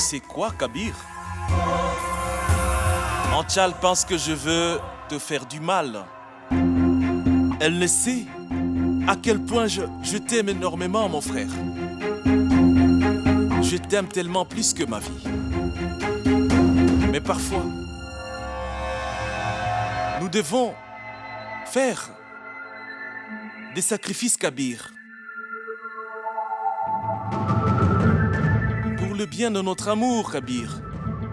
sais quoi, Kabir? Anchal pense que je veux te faire du mal. Elle ne sait à quel point je t'aime énormément, mon frère. Je t'aime tellement plus que ma vie. Mais parfois, nous devons faire des sacrifices, Kabir. Pour le bien de notre amour, Kabir.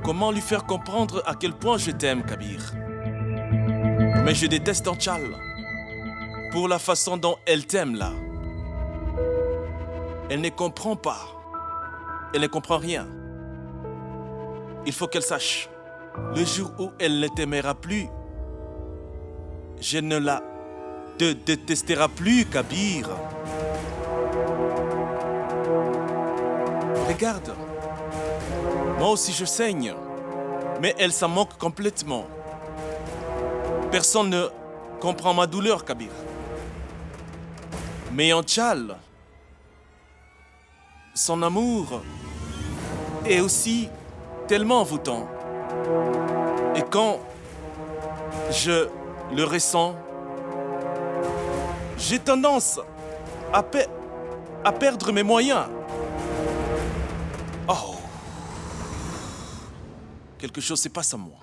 Comment lui faire comprendre à quel point je t'aime, Kabir? Mais je déteste Anchal. Pour la façon dont elle t'aime, là. Elle ne comprend pas. Elle ne comprend rien. Il faut qu'elle sache. Le jour où elle ne t'aimera plus, je ne la détesterai plus, Kabir. Regarde. Moi aussi je saigne. Mais elle s'en moque complètement. Personne ne comprend ma douleur, Kabir. Mais Anchal, son amour est aussi tellement envoûtant. Et quand je le ressens, j'ai tendance à perdre mes moyens. Oh, quelque chose se passe à moi.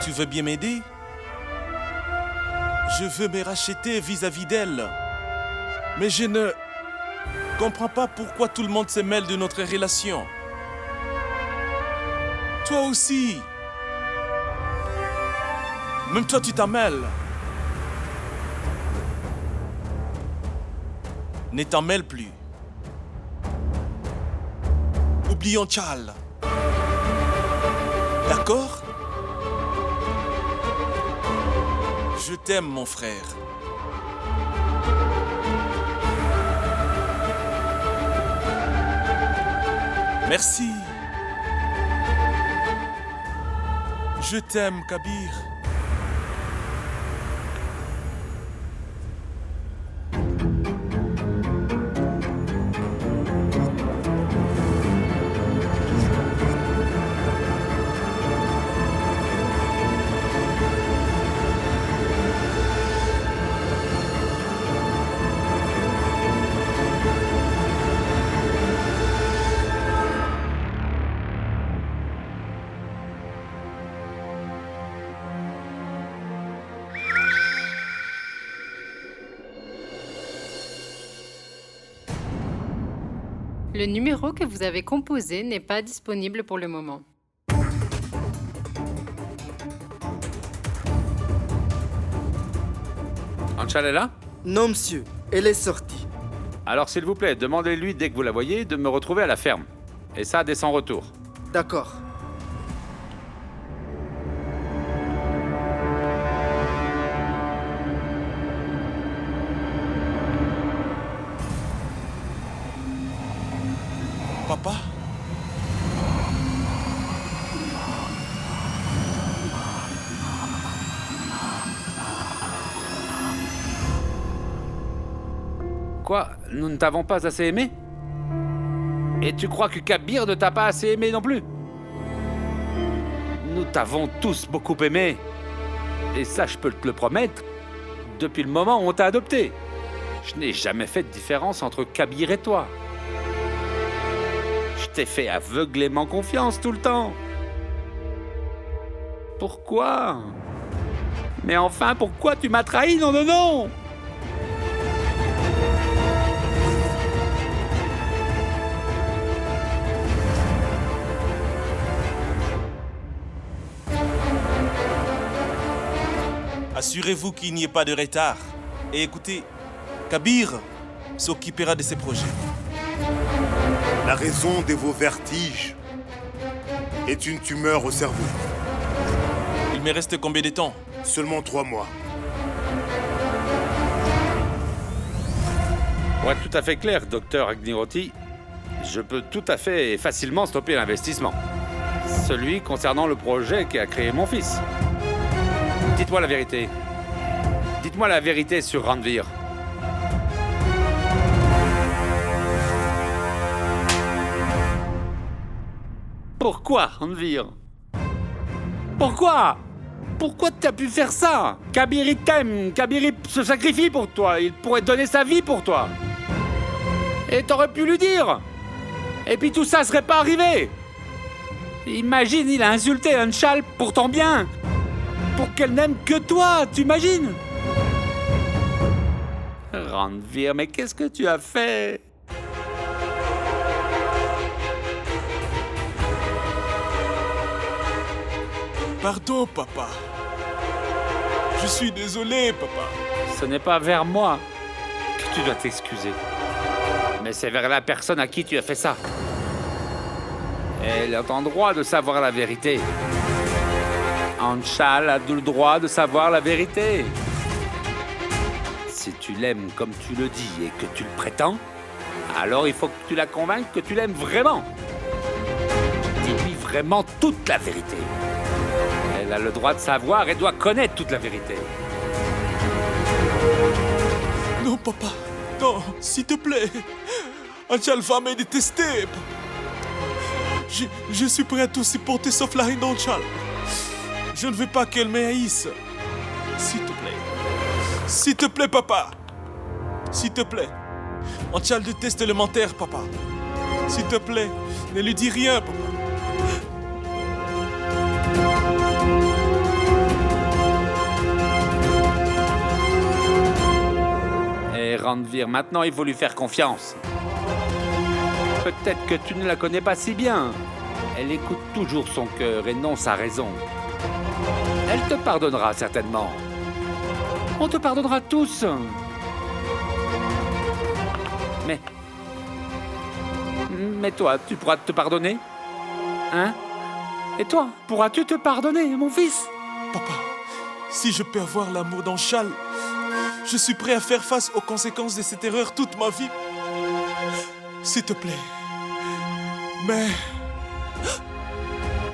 Tu veux bien m'aider? Je veux me racheter vis-à-vis d'elle. Mais je ne comprends pas pourquoi tout le monde se mêle de notre relation. Toi aussi. Même toi, tu t'en mêles. Ne t'en mêle plus. Oublie Anchal. D'accord? Je t'aime, mon frère. Merci. Je t'aime, Kabir. Le numéro que vous avez composé n'est pas disponible pour le moment. Anchal est là? Non, monsieur. Elle est sortie. Alors s'il vous plaît, demandez-lui dès que vous la voyez de me retrouver à la ferme. Et ça, dès son retour. D'accord. Papa? Quoi? Nous ne t'avons pas assez aimé? Et tu crois que Kabir ne t'a pas assez aimé non plus? Nous t'avons tous beaucoup aimé. Et ça, je peux te le promettre, depuis le moment où on t'a adopté. Je n'ai jamais fait de différence entre Kabir et toi. Je t'ai fait aveuglément confiance tout le temps. Pourquoi? Mais enfin, pourquoi tu m'as trahi? Non, non, non! Assurez-vous qu'il n'y ait pas de retard. Et écoutez, Kabir s'occupera de ses projets. La raison de vos vertiges est une tumeur au cerveau. Il me reste combien de temps? Seulement 3 mois. Pour être tout à fait clair, docteur Agniroti, je peux tout à fait et facilement stopper l'investissement. Celui concernant le projet qui a créé mon fils. Dites-moi la vérité. Dites-moi la vérité sur Ranveer. Pourquoi, Ranveer? Pourquoi? Pourquoi tu as pu faire ça? Kabir, il t'aime. Kabir, il se sacrifie pour toi. Il pourrait donner sa vie pour toi. Et t'aurais pu lui dire. Et puis tout ça serait pas arrivé. Imagine, il a insulté Anshal pour ton bien. Pour qu'elle n'aime que toi, tu imagines? Ranveer, mais qu'est-ce que tu as fait? Pardon, papa. Je suis désolé, papa. Ce n'est pas vers moi que tu dois t'excuser. Mais c'est vers la personne à qui tu as fait ça. Elle a le droit de savoir la vérité. Anshal a le droit de savoir la vérité. Si tu l'aimes comme tu le dis et que tu le prétends, alors il faut que tu la convainques que tu l'aimes vraiment. Dis-lui vraiment toute la vérité. Elle a le droit de savoir et doit connaître toute la vérité. Non, papa. Non, s'il te plaît. Anshal va me détester. Je suis prêt à tout supporter sauf la haine d'Anshal. Je ne veux pas qu'elle me haïsse. S'il te plaît. S'il te plaît, papa. S'il te plaît. Anshal déteste le menteur, papa. S'il te plaît, ne lui dis rien, papa. Et Ranveer, maintenant il faut lui faire confiance. Peut-être que tu ne la connais pas si bien. Elle écoute toujours son cœur et non sa raison. Elle te pardonnera certainement. On te pardonnera tous. Mais toi, tu pourras te pardonner? Hein? Et toi, pourras-tu te pardonner, mon fils? Papa, si je peux avoir l'amour d'Anshal, je suis prêt à faire face aux conséquences de cette erreur toute ma vie. S'il te plaît.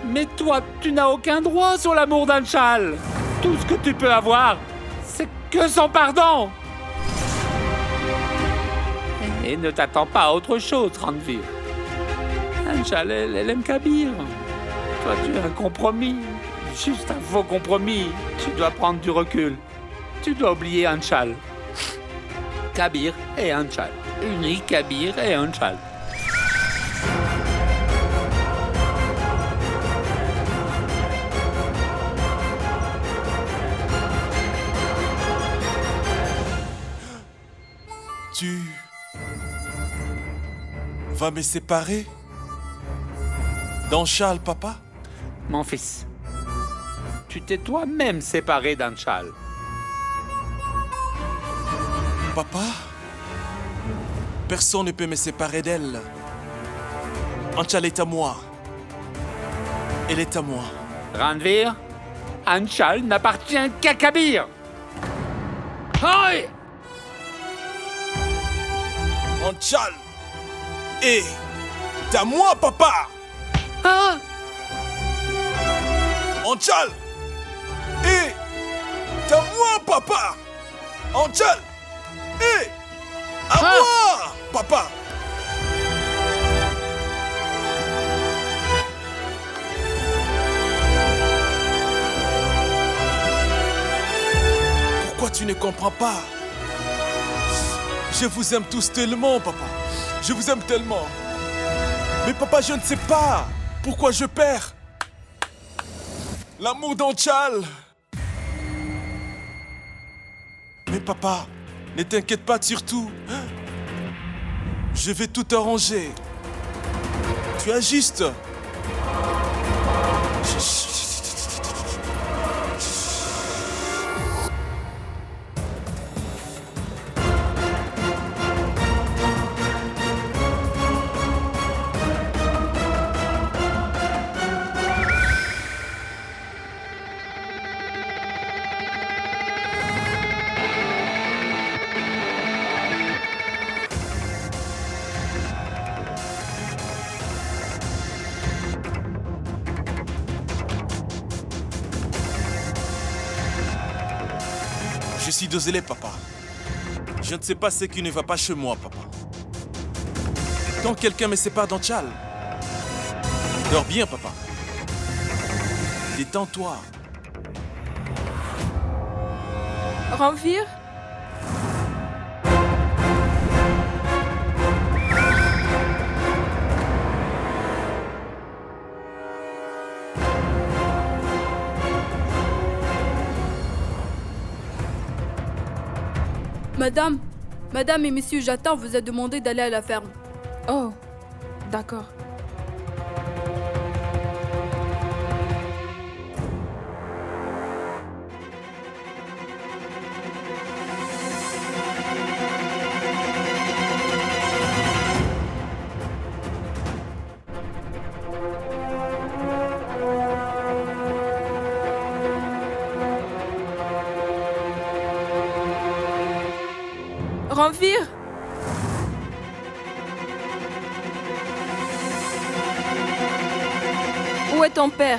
Mais toi, tu n'as aucun droit sur l'amour d'Anshal. Tout ce que tu peux avoir, c'est que son pardon. Et ne t'attends pas à autre chose, Ranveer. Anshal, elle aime Kabir. Toi, tu as un compromis. Juste un faux compromis. Tu dois prendre du recul. Tu dois oublier Anshal. Kabir et Anshal. Unis Kabir et Anshal. Tu vas me séparer d'Anshal, papa? Mon fils, tu t'es toi-même séparé d'Anshal. Papa, personne ne peut me séparer d'elle. Anshal est à moi. Elle est à moi. Ranveer, Anshal n'appartient qu'à Kabir. Aïe! Anshal est à moi, papa. Ah! Anshal est à moi, papa. Anshal est à moi, papa. Pourquoi tu ne comprends pas? Je vous aime tous tellement, papa. Je vous aime tellement. Mais papa, je ne sais pas pourquoi je perds l'amour d'Anshal. Mais papa, ne t'inquiète pas surtout. Je vais tout arranger. Tu as juste... Je suis désolé, papa. Je ne sais pas ce qui ne va pas chez moi, papa. Quand quelqu'un me sépare d'Anshal, Dors bien, papa. Détends-toi. Ranveer? Madame et Monsieur Jatin vous a demandé d'aller à la ferme. Oh, d'accord. Ranveer? Où est ton père?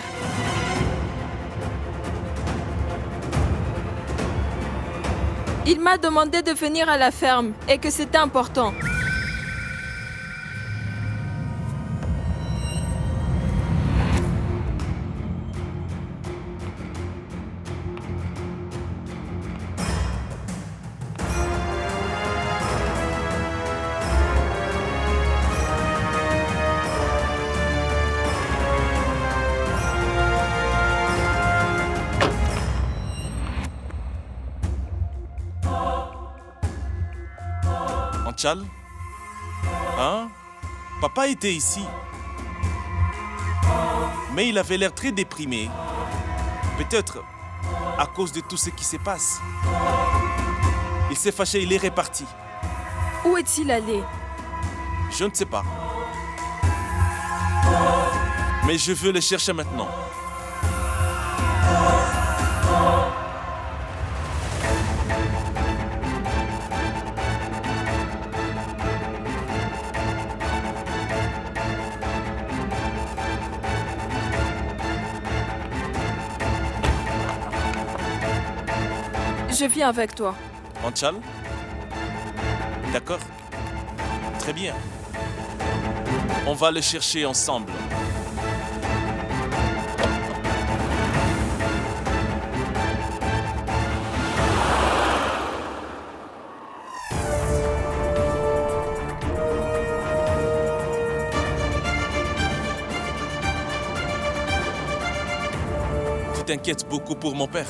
Il m'a demandé de venir à la ferme et que c'était important. Anchal? Hein? Papa était ici. Mais il avait l'air très déprimé. Peut-être à cause de tout ce qui se passe. Il s'est fâché, il est reparti. Où est-il allé? Je ne sais pas. Mais je veux le chercher maintenant. Je viens avec toi. Anchal? D'accord. Très bien. On va le chercher ensemble. Tu t'inquiètes beaucoup pour mon père.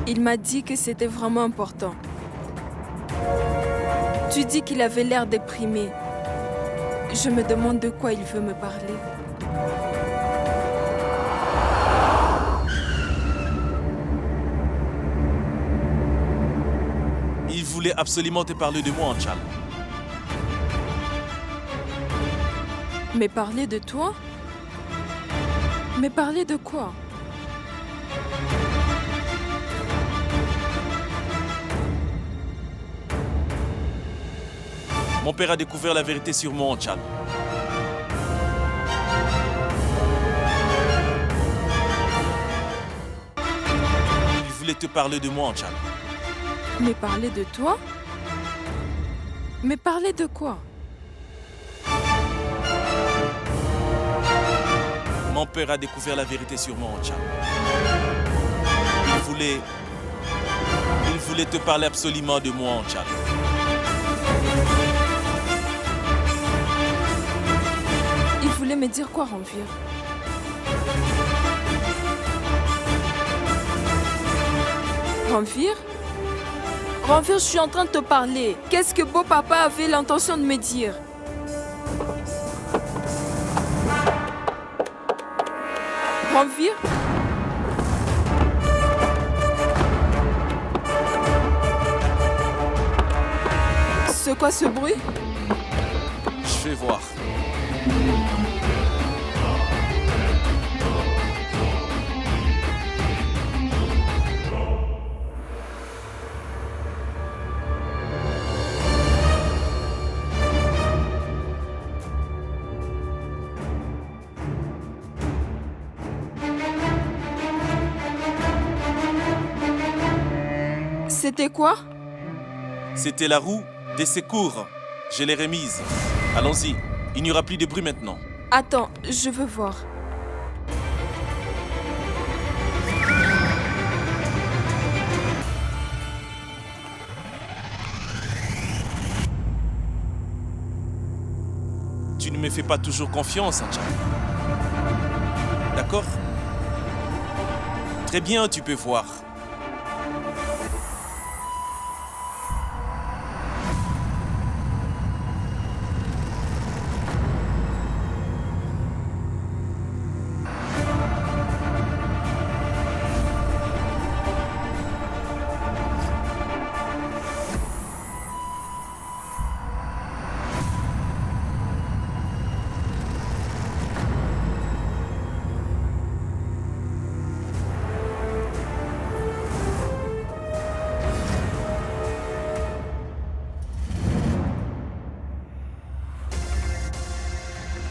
Il m'a dit que c'était vraiment important. Tu dis qu'il avait l'air déprimé. Je me demande de quoi il veut me parler. Il voulait absolument te parler de moi, Anchal. Mais parler de toi? Mais parler de quoi? Mon père a découvert la vérité sur moi, Anchal. Il voulait te parler de moi, Anchal. Mais parler de toi? Mais parler de quoi? Mon père a découvert la vérité sur moi, Anchal. Il voulait te parler absolument de moi, Anchal. Il voulait me dire quoi, Ranveer? Ranveer? Ranveer, je suis en train de te parler. Qu'est-ce que beau papa avait l'intention de me dire? Ranveer? C'est quoi ce bruit? Je vais voir. C'était quoi? C'était la roue des secours. Je l'ai remise. Allons-y. Il n'y aura plus de bruit maintenant. Attends, je veux voir. Tu ne me fais pas toujours confiance, Anchal. D'accord? Très bien, tu peux voir.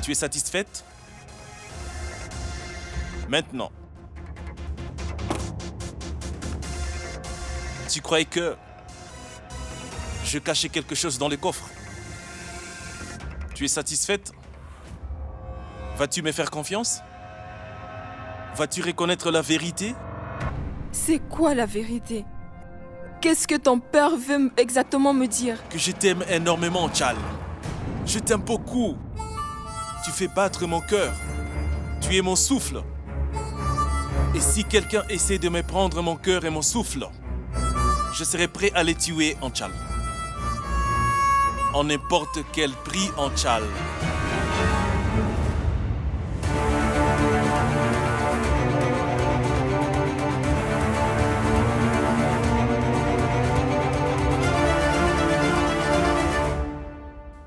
Tu es satisfaite? Maintenant. Tu croyais que je cachais quelque chose dans le coffre? Tu es satisfaite? Vas-tu me faire confiance? Vas-tu reconnaître la vérité? C'est quoi la vérité? Qu'est-ce que ton père veut exactement me dire? Que je t'aime énormément, Chal. Je t'aime beaucoup. Tu fais battre mon cœur. Tu es mon souffle. Et si quelqu'un essaie de me prendre mon cœur et mon souffle, je serai prêt à les tuer, Anchal. En n'importe quel prix, Anchal.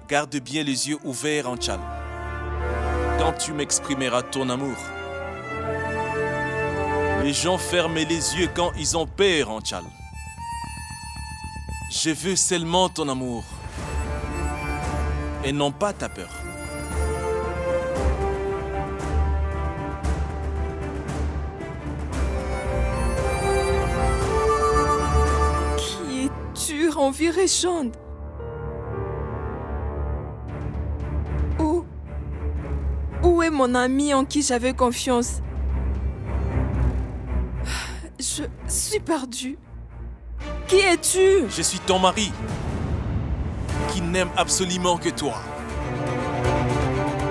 Garde bien les yeux ouverts, Anchal. Quand tu m'exprimeras ton amour. Les gens ferment les yeux quand ils ont peur, Anchal. Je veux seulement ton amour. Et non pas ta peur. Qui es-tu, Ranveer et Chand? Où est mon ami en qui j'avais confiance? Je suis perdue. Qui es-tu? Je suis ton mari, qui n'aime absolument que toi.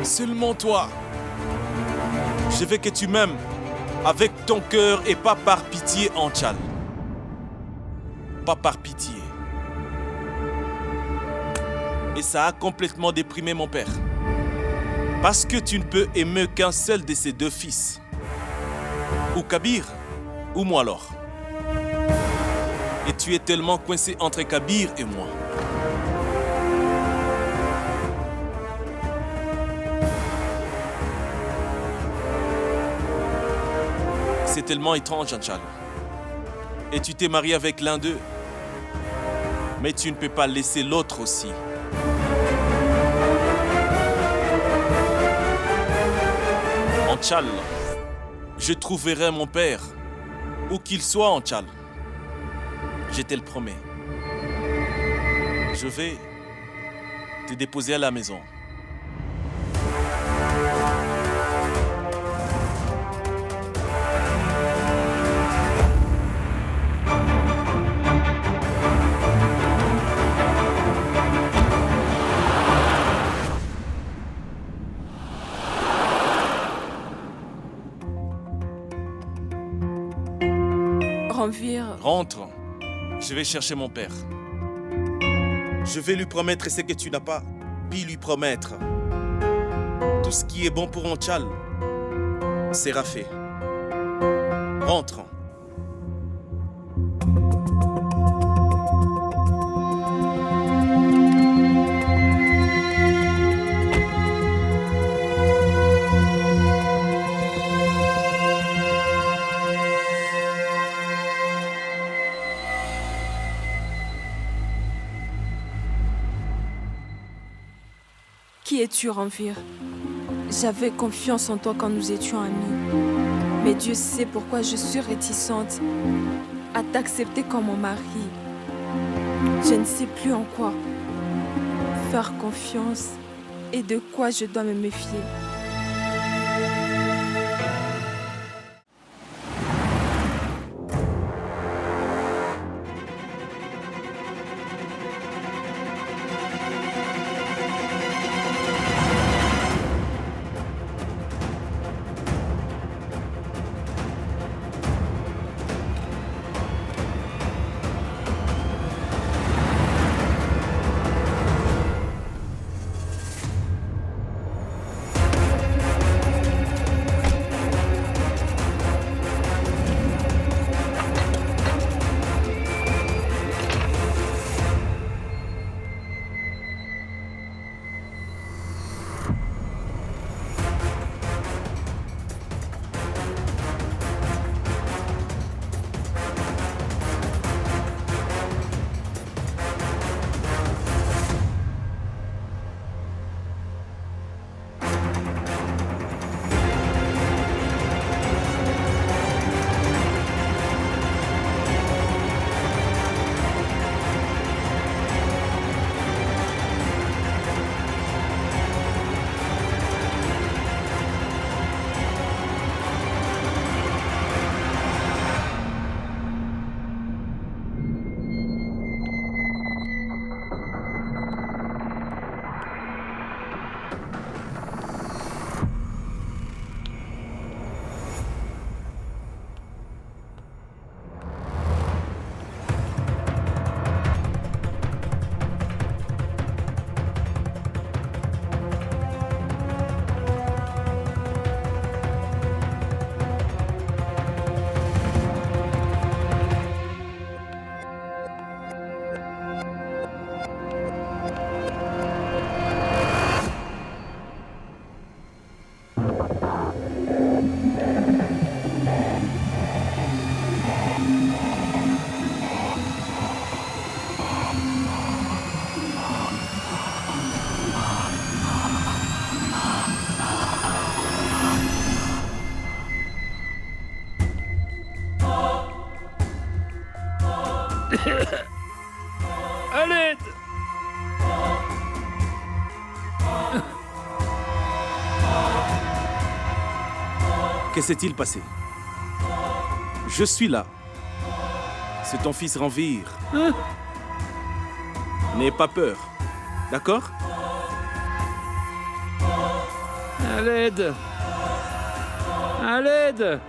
Seulement toi. Je veux que tu m'aimes avec ton cœur et pas par pitié, Anchal. Pas par pitié. Et ça a complètement déprimé mon père. Parce que tu ne peux aimer qu'un seul de ses deux fils. Ou Kabir, ou moi alors. Et tu es tellement coincé entre Kabir et moi. C'est tellement étrange, Anchal. Et tu t'es marié avec l'un d'eux. Mais tu ne peux pas laisser l'autre aussi. Anchal, je trouverai mon père, où qu'il soit, Anchal. Je te le promets. Je vais te déposer à la maison. Ranveer. Rentre. Je vais chercher mon père. Je vais lui promettre ce que tu n'as pas pu lui promettre. Tout ce qui est bon pour Anchal sera fait. Rentre. Qui es-tu, Ranveer? J'avais confiance en toi quand nous étions amis. Mais Dieu sait pourquoi je suis réticente à t'accepter comme mon mari. Je ne sais plus en quoi faire confiance et de quoi je dois me méfier. À l'aide! Que s'est-il passé? Je suis là. C'est ton fils Ranvir. N'aie pas peur. D'accord? À l'aide! À l'aide!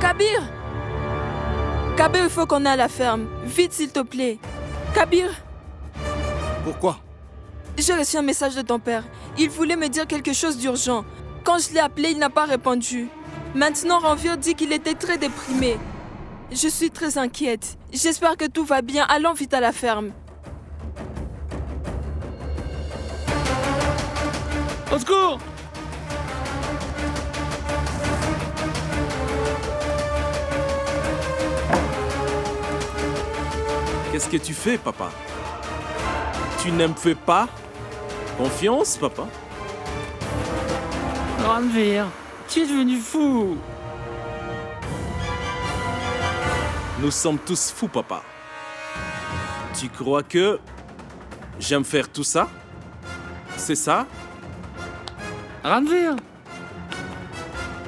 Kabir! Kabir, il faut qu'on aille à la ferme. Vite, s'il te plaît. Kabir, Pourquoi? j'ai reçu un message de ton père. Il voulait me dire quelque chose d'urgent. Quand je l'ai appelé, il n'a pas répondu. Maintenant, Ranvir dit qu'il était très déprimé. Je suis très inquiète. J'espère que tout va bien. Allons vite à la ferme. Au secours! Qu'est-ce que tu fais, papa? Tu ne me fais pas confiance, papa? Ranvir, tu es devenu fou! Nous sommes tous fous, papa. Tu crois que j'aime faire tout ça? C'est ça? Ranvir!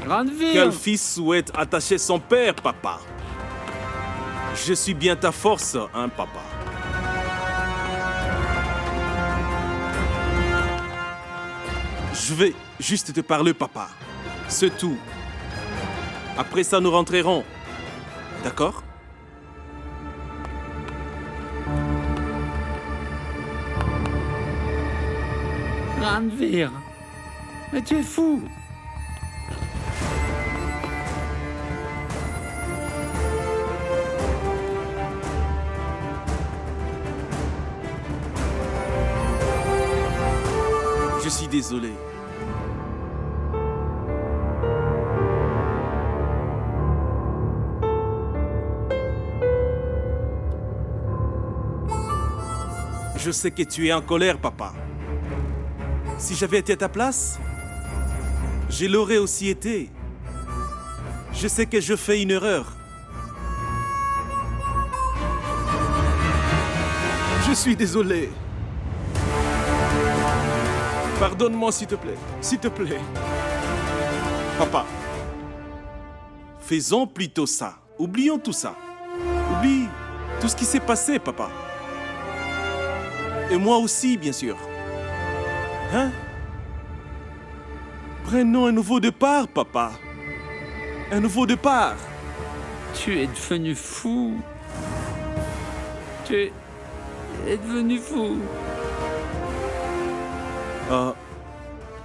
Ranvir! Quel fils souhaite attacher son père, papa? Je suis bien ta force, hein, papa? Je vais juste te parler, papa. C'est tout. Après ça, nous rentrerons. D'accord? Ranvir! Mais tu es fou! Je suis désolé. Je sais que tu es en colère, papa. Si j'avais été à ta place, je l'aurais aussi été. Je sais que je fais une erreur. Je suis désolé. Pardonne-moi, s'il te plaît. S'il te plaît. Papa, faisons plutôt ça. Oublions tout ça. Oublie tout ce qui s'est passé, papa. Et moi aussi, bien sûr. Hein? Prenons un nouveau départ, papa. Un nouveau départ. Tu es devenu fou. Tu es devenu fou.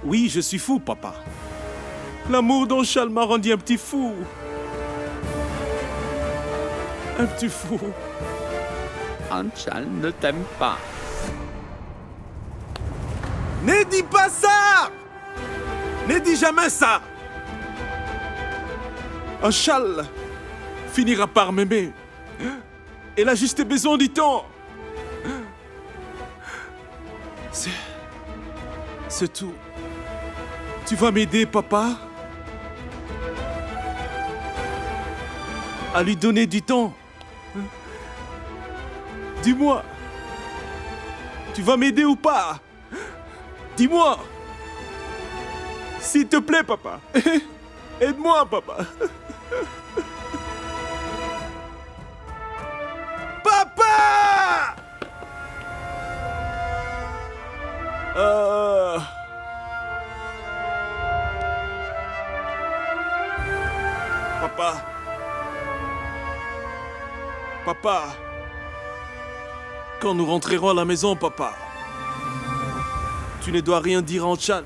Oui, je suis fou, papa. L'amour d'Anchal m'a rendu un petit fou. Un petit fou. Anchal ne t'aime pas. Ne dis pas ça! Ne dis jamais ça! Anchal finira par m'aimer. Elle a juste besoin du temps. C'est tout. Tu vas m'aider, papa? À lui donner du temps. Dis-moi. Tu vas m'aider ou pas? Dis-moi. S'il te plaît, papa. Aide-moi, papa. Papa! Papa. Papa. Quand nous rentrerons à la maison, papa, tu ne dois rien dire à Anchal.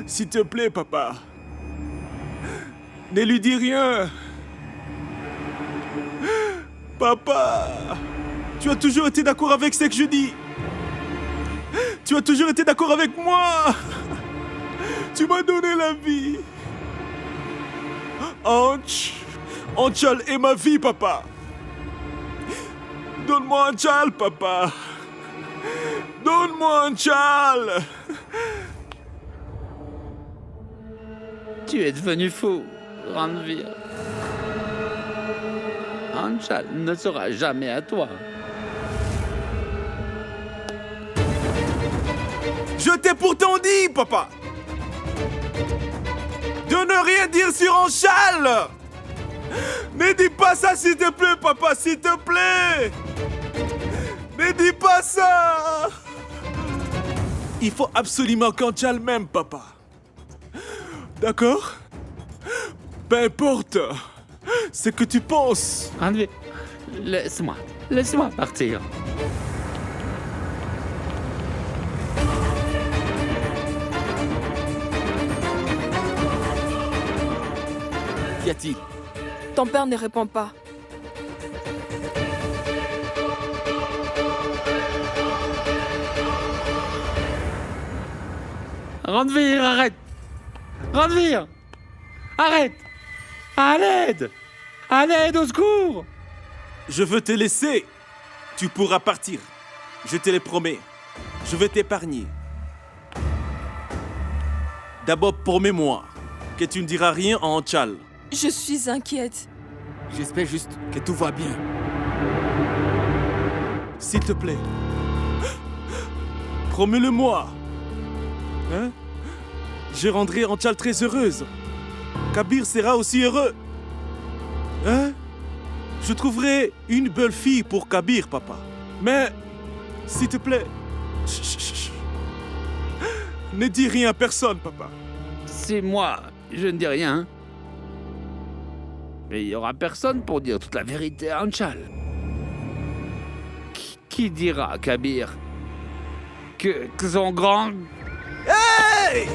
S'il te plaît, papa. Ne lui dis rien. Papa, tu as toujours été d'accord avec ce que je dis. Tu as toujours été d'accord avec moi. Tu m'as donné la vie. Anchal est ma vie, papa. Donne-moi Anchal, papa. Donne-moi Anchal. Tu es devenu fou, Ranveer. Anchal ne sera jamais à toi. Je t'ai pourtant dit, papa, de ne rien dire sur Anchal. Ne dis pas ça, s'il te plaît, papa, s'il te plaît. Ne dis pas ça. Il faut absolument qu'Anchal m'aime, papa. D'accord? Peu importe ce que tu penses. Ranveer, laisse-moi partir. Qu'y a-t-il? Ton père ne répond pas. Ranveer, arrête! Ranveer! Arrête! À l'aide! À l'aide, au secours! Je veux te laisser. Tu pourras partir. Je te le promets. Je vais t'épargner. D'abord, promets-moi que tu ne diras rien à Anchal. Je suis inquiète. J'espère juste que tout va bien. S'il te plaît. Promets-le-moi. Hein? Je rendrai Anchal très heureuse. Kabir sera aussi heureux. Hein? Je trouverai une belle fille pour Kabir, papa. Mais, s'il te plaît, chut, chut, chut. Ne dis rien à personne, papa. C'est moi, je ne dis rien. Mais il n'y aura personne pour dire toute la vérité à Anchal. Qui dira à Kabir que son grand... Hey!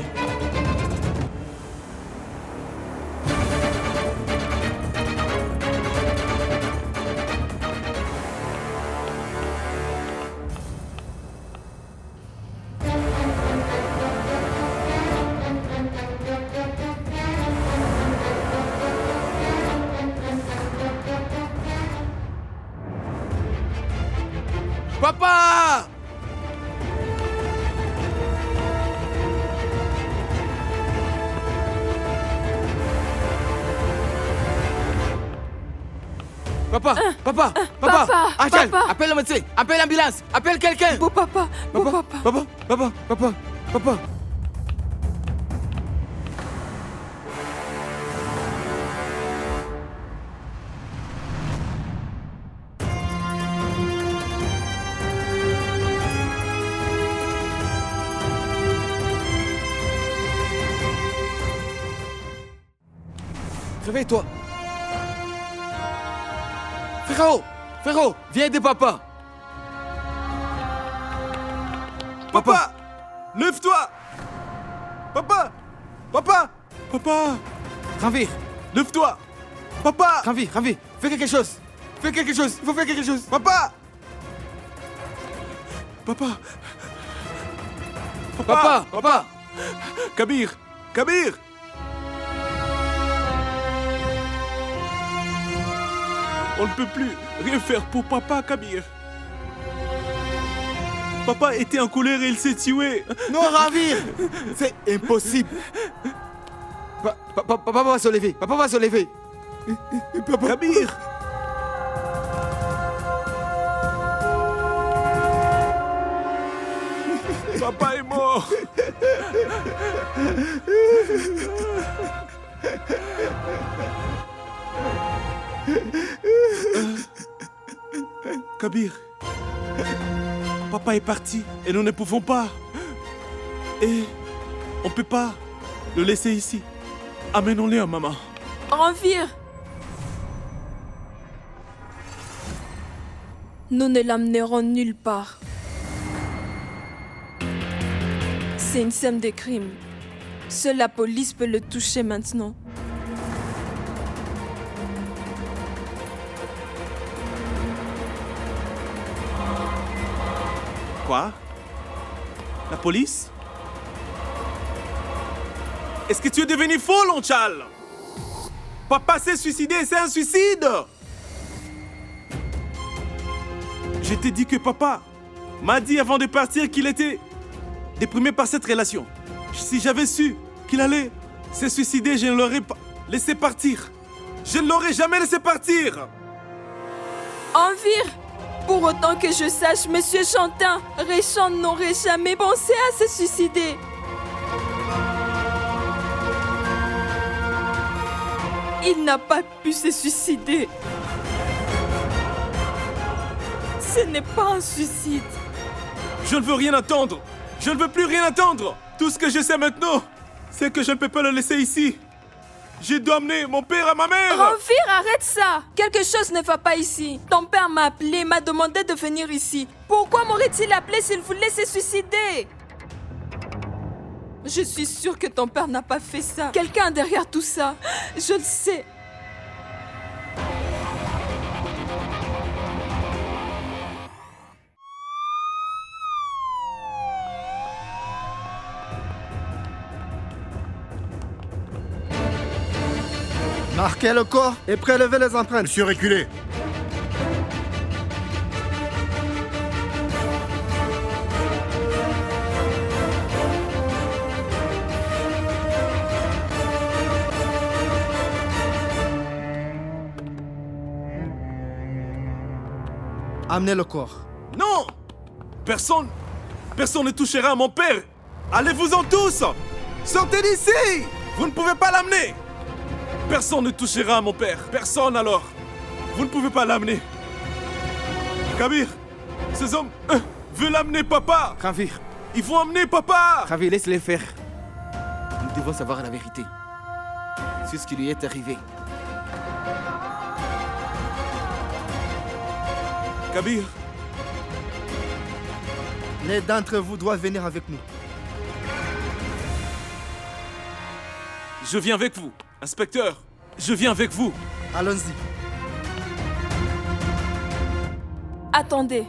Papa! Papa, papa, papa, papa, Angel, papa. appelle le médecin, appelle l'ambulance, appelle quelqu'un. Beau papa, beau papa. Papa, papa, papa, papa. Réveille-toi. Frérot, frérot, viens aider papa. Papa, lève-toi. Papa, papa, papa, Ranvir, lève-toi. Papa, Ranvir, Ranvir, fais quelque chose. Fais quelque chose, il faut faire quelque chose. papa, papa, Papa, papa. Kabir, Kabir. On ne peut plus rien faire pour papa, Kabir. Papa était en colère et il s'est tué. Non, Ranvir, c'est impossible. Papa va se lever, papa va se lever. Kabir. Papa est mort. Kabir, papa est parti et nous ne pouvons pas. Et on peut pas le laisser ici. Amenons-le à maman. Ranvir. Nous ne l'amènerons nulle part. C'est une scène de crime. Seule la police peut le toucher maintenant. Quoi? La police? Est-ce que tu es devenu folle, Onchal? Papa s'est suicidé, c'est un suicide! Je t'ai dit que papa m'a dit avant de partir qu'il était déprimé par cette relation. Si j'avais su qu'il allait se suicider, je ne l'aurais pas laissé partir. Je ne l'aurais jamais laissé partir! Envire. Pour autant que je sache, Monsieur Chantin, Réchand n'aurait jamais pensé à se suicider. Il n'a pas pu se suicider. Ce n'est pas un suicide. Je ne veux rien attendre. Je ne veux plus rien attendre. Tout ce que je sais maintenant, c'est que je ne peux pas le laisser ici. Je dois amener mon père à ma mère. Ranvir, arrête ça. Quelque chose ne va pas ici. Ton père m'a appelé, m'a demandé de venir ici. Pourquoi m'aurait-il appelé s'il voulait se suicider? Je suis sûre que ton père n'a pas fait ça. Quelqu'un derrière tout ça. Je le sais. Marquez le corps et prélevez les empreintes. Monsieur, reculez. Amenez le corps. Non. Personne ne touchera à mon père. Allez-vous-en tous. Sortez d'ici. Vous ne pouvez pas l'amener. Personne ne touchera à mon père. Personne alors. Vous ne pouvez pas l'amener. Kabir, ces hommes veulent l'amener, papa. Ranvir, Ils vont amener papa. Ranvir, laisse-les faire. Nous devons savoir la vérité sur ce qui lui est arrivé. Kabir, Les d'entre vous doivent venir avec nous. je viens avec vous. Inspecteur, je viens avec vous. Allons-y. Attendez.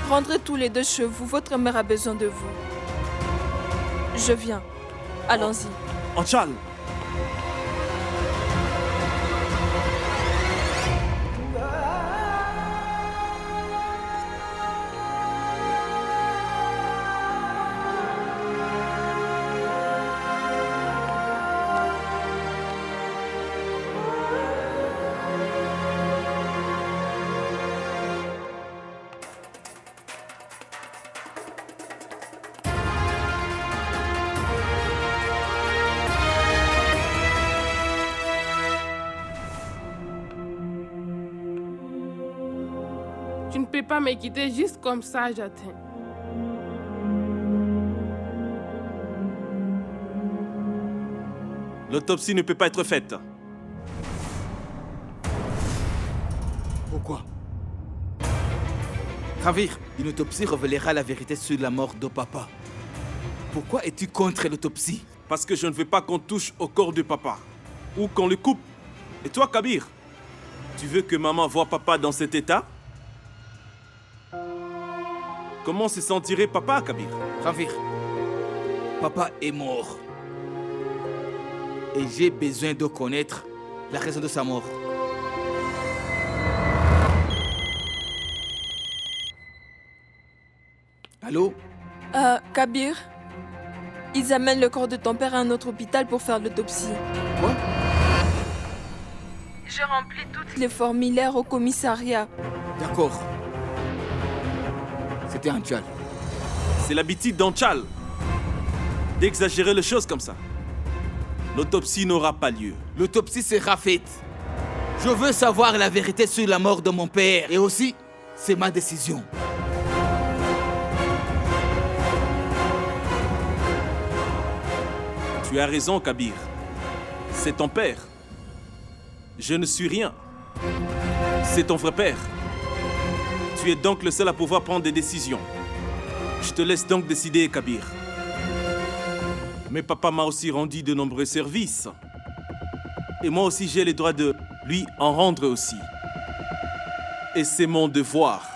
Rentrez tous les deux chez vous. Votre mère a besoin de vous. Je viens. Allons-y. Anchal. peux pas me quitter juste comme ça, Jatin. L'autopsie ne peut pas être faite. Pourquoi? Ravir, une autopsie révélera la vérité sur la mort de papa. Pourquoi es-tu contre l'autopsie? Parce que je ne veux pas qu'on touche au corps de papa. Ou qu'on le coupe. Et toi, Kabir, tu veux que maman voie papa dans cet état? Comment se sentirait papa, Kabir? Ravir, papa est mort. Et j'ai besoin de connaître la raison de sa mort. Allô? Kabir, ils amènent le corps de ton père à un autre hôpital pour faire l'autopsie. Quoi? J'ai rempli tous les formulaires au commissariat. D'accord. C'était un tchal. C'est l'habitude d'Anchal d'exagérer les choses comme ça. L'autopsie n'aura pas lieu. L'autopsie sera faite. Je veux savoir la vérité sur la mort de mon père. Et aussi, c'est ma décision. Tu as raison, Kabir. C'est ton père. Je ne suis rien. C'est ton vrai père. Tu es donc le seul à pouvoir prendre des décisions. Je te laisse donc décider, Kabir. Mais papa m'a aussi rendu de nombreux services. Et moi aussi, j'ai le droit de lui en rendre aussi. Et c'est mon devoir.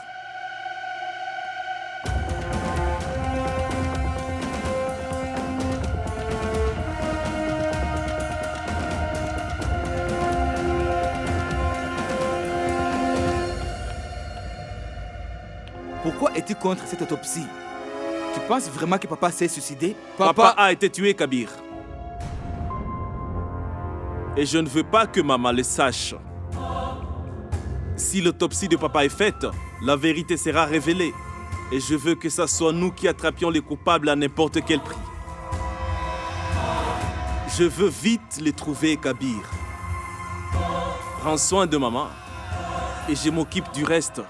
Pourquoi es-tu contre cette autopsie? Tu penses vraiment que papa s'est suicidé? Papa a été tué, Kabir. Et je ne veux pas que maman le sache. Si l'autopsie de papa est faite, la vérité sera révélée. Et je veux que ce soit nous qui attrapions les coupables à n'importe quel prix. Je veux vite les trouver, Kabir. Prends soin de maman. Et je m'occupe du reste.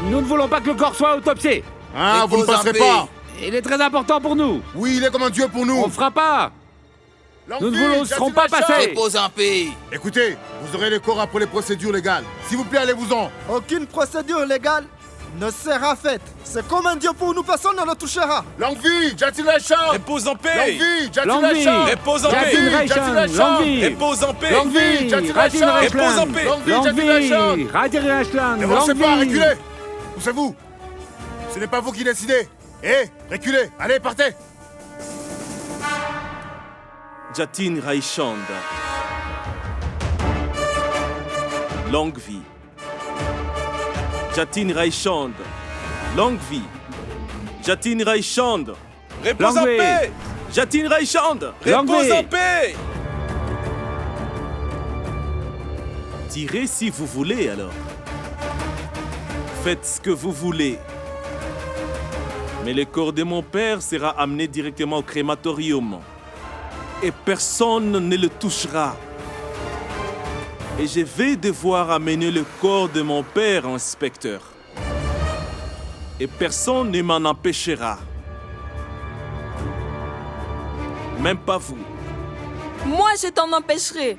Nous ne voulons pas que le corps soit autopsié. Hein, vous ne passerez pas. Il est très important pour nous. Oui, il est comme un dieu pour nous. On ne fera pas. Nous ne serons pas passés. Repose en paix. Écoutez, vous aurez le corps après les procédures légales. S'il vous plaît, allez-vous-en. Aucune procédure légale ne sera faite. C'est comme un dieu pour nous, personne ne le touchera. Longue vie, Jatin Rachand. Repose en Longue paix. vie, Jatin Longue vie. Rachand. Repose en Jatin paix. Rachand, longue vie. Repose en paix. Longue vie, Jatin Ratin Rachand. Repose en Rachlan. paix. Longue vie, Longue Jatin Rachand. vie. Ratin Rachlan. N'avancez Longue pas, vie. reculez. Poussez-vous. Ce n'est pas vous qui décidez. Reculez. Allez, partez. Jatin Raichand. Longue vie. Jatin Raichand. Longue vie. Jatin Raichand. Repose Longue en vie. paix. Jatin Raichand. Longue Repose vie. en paix. Tirez si vous voulez alors. Faites ce que vous voulez. Mais le corps de mon père sera amené directement au crématorium. Et personne ne le touchera. Et je vais devoir amener le corps de mon père, inspecteur. Et personne ne m'en empêchera. Même pas vous. Moi, je t'en empêcherai.